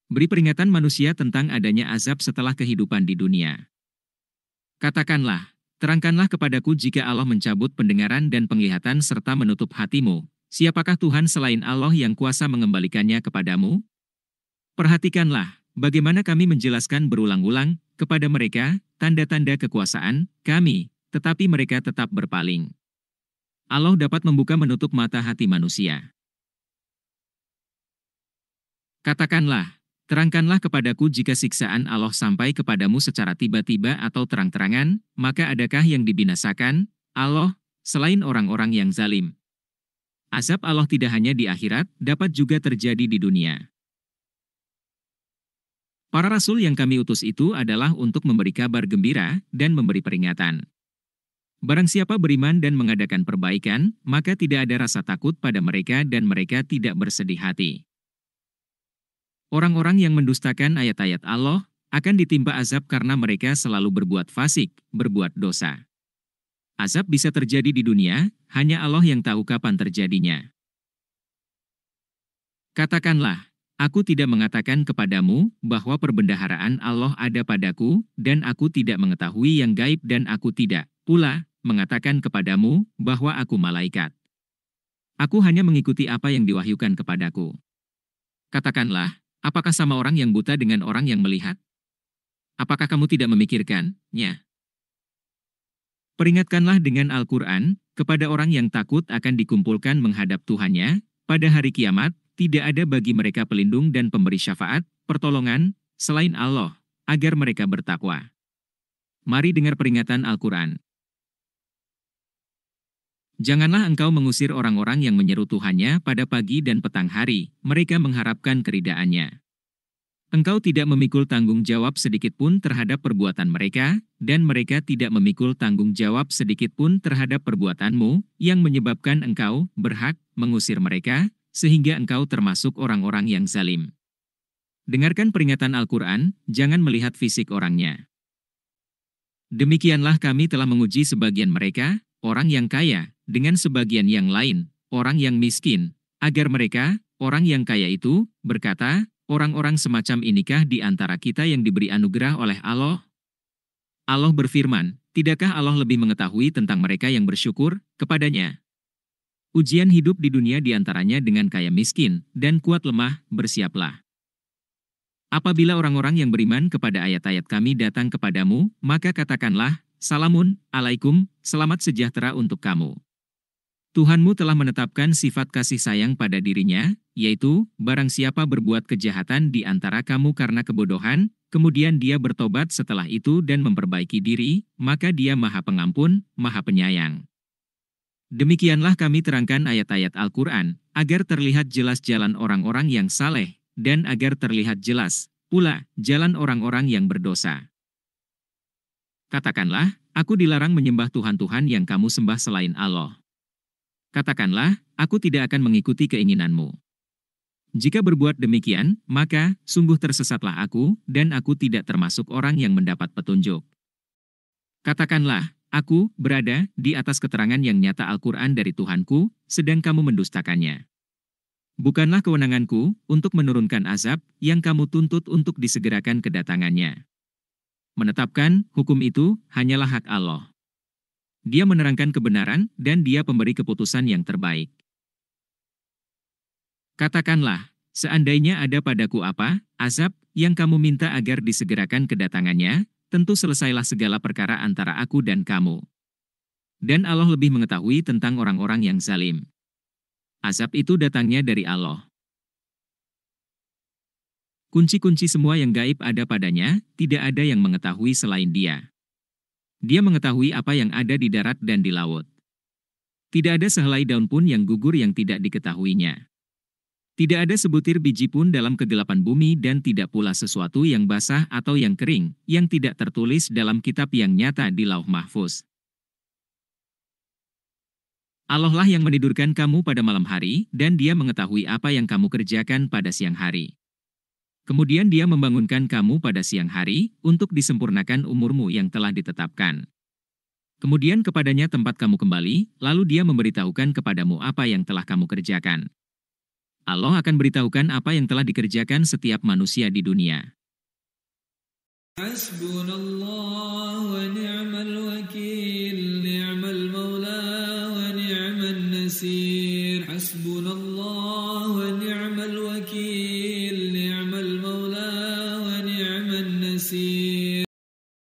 Beri peringatan manusia tentang adanya azab setelah kehidupan di dunia. Katakanlah, terangkanlah kepadaku jika Allah mencabut pendengaran dan penglihatan serta menutup hatimu. Siapakah Tuhan selain Allah yang kuasa mengembalikannya kepadamu? Perhatikanlah, bagaimana kami menjelaskan berulang-ulang kepada mereka tanda-tanda kekuasaan kami, tetapi mereka tetap berpaling. Allah dapat membuka menutup mata hati manusia. Katakanlah, terangkanlah kepadaku jika siksaan Allah sampai kepadamu secara tiba-tiba atau terang-terangan, maka adakah yang dibinasakan? Allah, selain orang-orang yang zalim. Azab Allah tidak hanya di akhirat, dapat juga terjadi di dunia. Para rasul yang kami utus itu adalah untuk memberi kabar gembira dan memberi peringatan. Barang siapa beriman dan mengadakan perbaikan, maka tidak ada rasa takut pada mereka dan mereka tidak bersedih hati. Orang-orang yang mendustakan ayat-ayat Allah akan ditimpa azab karena mereka selalu berbuat fasik, berbuat dosa. Azab bisa terjadi di dunia, hanya Allah yang tahu kapan terjadinya. Katakanlah, aku tidak mengatakan kepadamu bahwa perbendaharaan Allah ada padaku, dan aku tidak mengetahui yang gaib dan aku tidak pula mengatakan kepadamu bahwa aku malaikat. Aku hanya mengikuti apa yang diwahyukan kepadaku. Katakanlah, apakah sama orang yang buta dengan orang yang melihat? Apakah kamu tidak memikirkannya? Peringatkanlah dengan Al-Quran, kepada orang yang takut akan dikumpulkan menghadap Tuhannya, pada hari kiamat, tidak ada bagi mereka pelindung dan pemberi syafaat, pertolongan, selain Allah, agar mereka bertakwa. Mari dengar peringatan Al-Quran. Janganlah engkau mengusir orang-orang yang menyeru Tuhannya pada pagi dan petang hari, mereka mengharapkan keridaannya. Engkau tidak memikul tanggung jawab sedikitpun terhadap perbuatan mereka, dan mereka tidak memikul tanggung jawab sedikitpun terhadap perbuatanmu, yang menyebabkan engkau berhak mengusir mereka, sehingga engkau termasuk orang-orang yang zalim. Dengarkan peringatan Al-Quran, jangan melihat fisik orangnya. Demikianlah kami telah menguji sebagian mereka, orang yang kaya, dengan sebagian yang lain, orang yang miskin, agar mereka, orang yang kaya itu, berkata, orang-orang semacam inikah di antara kita yang diberi anugerah oleh Allah? Allah berfirman, tidakkah Allah lebih mengetahui tentang mereka yang bersyukur kepadanya? Ujian hidup di dunia diantaranya dengan kaya miskin, dan kuat lemah, bersiaplah. Apabila orang-orang yang beriman kepada ayat-ayat kami datang kepadamu, maka katakanlah, Salamun, alaikum, selamat sejahtera untuk kamu. Tuhanmu telah menetapkan sifat kasih sayang pada dirinya, yaitu, barang siapa berbuat kejahatan di antara kamu karena kebodohan, kemudian dia bertobat setelah itu dan memperbaiki diri, maka dia Maha Pengampun, Maha Penyayang. Demikianlah kami terangkan ayat-ayat Al-Quran, agar terlihat jelas jalan orang-orang yang saleh, dan agar terlihat jelas pula jalan orang-orang yang berdosa. Katakanlah, aku dilarang menyembah Tuhan-Tuhan yang kamu sembah selain Allah. Katakanlah, aku tidak akan mengikuti keinginanmu. Jika berbuat demikian, maka sungguh tersesatlah aku, dan aku tidak termasuk orang yang mendapat petunjuk. Katakanlah, aku berada di atas keterangan yang nyata Al-Quran dari Tuhanku, sedang kamu mendustakannya. Bukanlah kewenanganku untuk menurunkan azab yang kamu tuntut untuk disegerakan kedatangannya. Menetapkan hukum itu hanyalah hak Allah. Dia menerangkan kebenaran, dan dia pemberi keputusan yang terbaik. Katakanlah, seandainya ada padaku apa, azab, yang kamu minta agar disegerakan kedatangannya, tentu selesailah segala perkara antara aku dan kamu. Dan Allah lebih mengetahui tentang orang-orang yang zalim. Azab itu datangnya dari Allah. Kunci-kunci semua yang gaib ada padanya, tidak ada yang mengetahui selain Dia. Dia mengetahui apa yang ada di darat dan di laut. Tidak ada sehelai daun pun yang gugur yang tidak diketahuinya. Tidak ada sebutir biji pun dalam kegelapan bumi dan tidak pula sesuatu yang basah atau yang kering, yang tidak tertulis dalam kitab yang nyata di Lauh Mahfuz. Allah lah yang menidurkan kamu pada malam hari, dan Dia mengetahui apa yang kamu kerjakan pada siang hari. Kemudian Dia membangunkan kamu pada siang hari, untuk disempurnakan umurmu yang telah ditetapkan. Kemudian kepadanya tempat kamu kembali, lalu Dia memberitahukan kepadamu apa yang telah kamu kerjakan. Allah akan beritahukan apa yang telah dikerjakan setiap manusia di dunia. Hasbunallah wa ni'mal wakil, ni'mal maula wa ni'mal nasir.